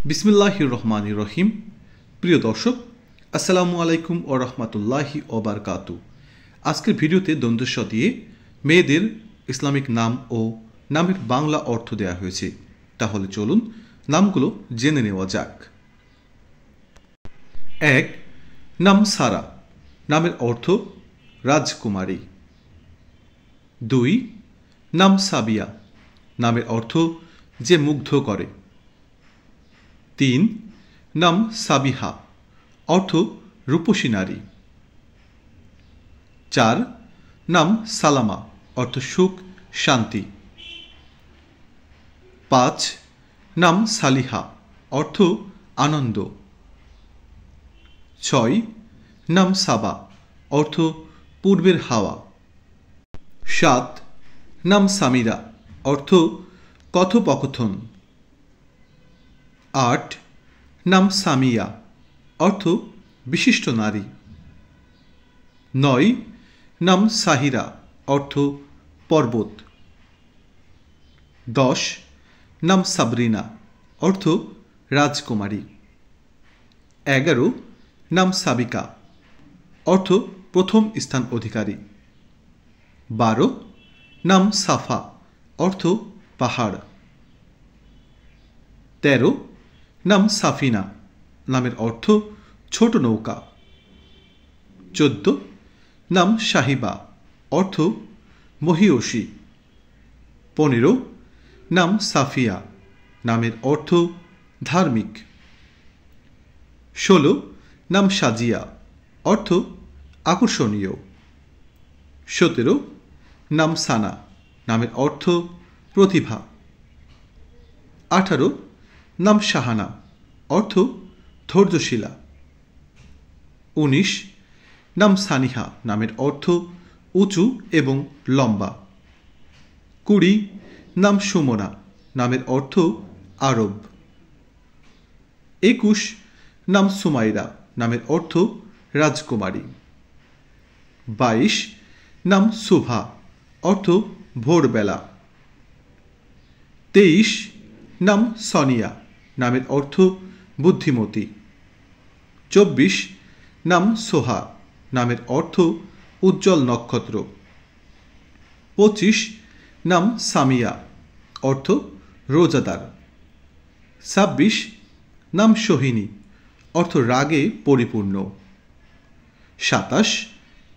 বিসমিল্লাহির রহমানির রহিম। প্রিয় দর্শক, আসসালামু আলাইকুম ও রহমতুল্লাহি ও বারকাতু। আজকের ভিডিওতে দ্বন্দ্বস্ব দিয়ে মেয়েদের ইসলামিক নাম ও নামের বাংলা অর্থ দেওয়া হয়েছে। তাহলে চলুন নামগুলো জেনে নেওয়া যাক। ১. নাম সারা, নামের অর্থ রাজকুমারী। ২. নাম সাবিয়া, নামের অর্থ যে মুগ্ধ করে। ৩. নাম সাবিহা, অর্থ রূপসী নারী। ৪. নাম সালামা, অর্থ সুখ শান্তি। ৫. নাম সালিহা, অর্থ আনন্দ। ৬. নাম সাবা, অর্থ পূর্বের হাওয়া। ৭. নাম সামিরা, অর্থ কথোপকথন। ৮. নাম সামিয়া, অর্থ বিশিষ্ট নারী। ৯. নাম সাহিরা, অর্থ পর্বত। ১০. নাম সাবরিনা, অর্থ রাজকুমারী। ১১. নাম সাবিকা, অর্থ প্রথম স্থান অধিকারী। ১২. নাম সাফা, অর্থ পাহাড়। ১৩. নাম সাফিনা, নামের অর্থ ছোট নৌকা। ১৪. নাম সাহিবা, অর্থ মহিয়সী। ১৫. নাম সাফিয়া, নামের অর্থ ধার্মিক। ১৬. নাম সাজিয়া, অর্থ আকর্ষণীয়। ১৭. নাম সানা, নামের অর্থ প্রতিভা। ১৮. নাম শাহানা, অর্থ ধৈর্যশীলা। ১৯. নাম সানিহা, নামের অর্থ উঁচু এবং লম্বা। ২০. নাম সুমনা, নামের অর্থ আরব। ২১. নাম সুমাইরা, নামের অর্থ রাজকুমারী। ২২. নাম সুভা, অর্থ ভোরবেলা। ২৩. নাম সনিয়া, নামের অর্থ বুদ্ধিমতী। ২৪. নাম সোহা, নামের অর্থ উজ্জ্বল নক্ষত্র। ২৫. নাম সামিয়া, অর্থ রোজাদার। ২৬. নাম সোহিনী, অর্থ রাগে পরিপূর্ণ। ২৭.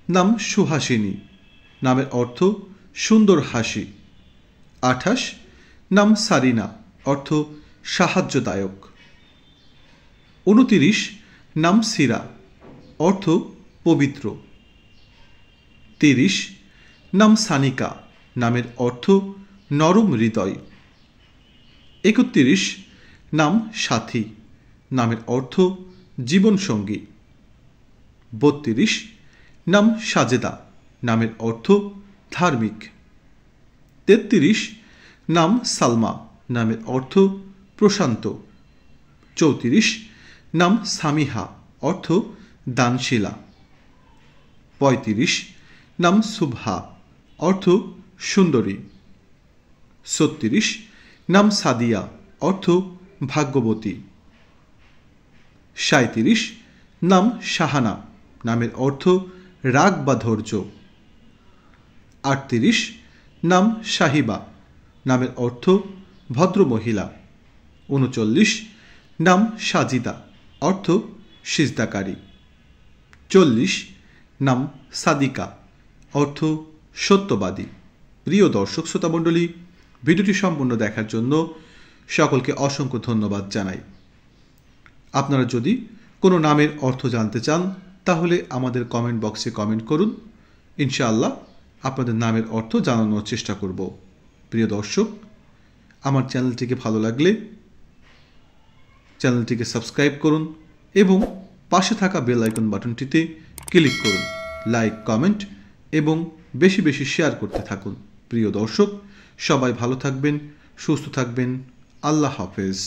নাম সুহাসিনী, নামের অর্থ সুন্দর হাসি। ২৮. নাম সারিনা, অর্থ সাহায্যদায়ক। ২৯. নাম সিরা, অর্থ পবিত্র। ৩০. নাম সানিকা, নামের অর্থ নরম হৃদয়। ৩১. নাম সাথী, নামের অর্থ জীবনসঙ্গী। ৩২. নাম সাজেদা, নামের অর্থ ধার্মিক। ৩৩. নাম সালমা, নামের অর্থ প্রশান্ত। ৩৪. নাম সামিহা, অর্থ দানশীলা। ৩৫. নাম সুবহা, অর্থ সুন্দরী। ৩৬. নাম সাদিয়া, অর্থ ভাগ্যবতী। ৩৭. নাম শাহানা, নামের অর্থ রাগ বা ধৈর্য। ৩৮. নাম সাহিবা, নামের অর্থ ভদ্রমহিলা। ৩৯. নাম সাজিদা, অর্থ সিজদাকারী। ৪০. নাম সাদিকা, অর্থ সত্যবাদী। প্রিয় দর্শক শ্রোতামণ্ডলী, ভিডিওটি সম্পূর্ণ দেখার জন্য সকলকে অসংখ্য ধন্যবাদ জানাই। আপনারা যদি কোনো নামের অর্থ জানতে চান তাহলে আমাদের কমেন্ট বক্সে কমেন্ট করুন। ইনশাআল্লাহ আপনাদের নামের অর্থ জানানোর চেষ্টা করব। প্রিয় দর্শক, আমার চ্যানেলটিকে ভালো লাগলে চ্যানেলটিকে সাবস্ক্রাইব করুন এবং পাশে থাকা বেল আইকন বাটনটিতে ক্লিক করুন। লাইক, কমেন্ট এবং বেশি বেশি শেয়ার করতে থাকুন। প্রিয় দর্শক, সবাই ভালো থাকবেন, সুস্থ থাকবেন। আল্লাহ হাফেজ।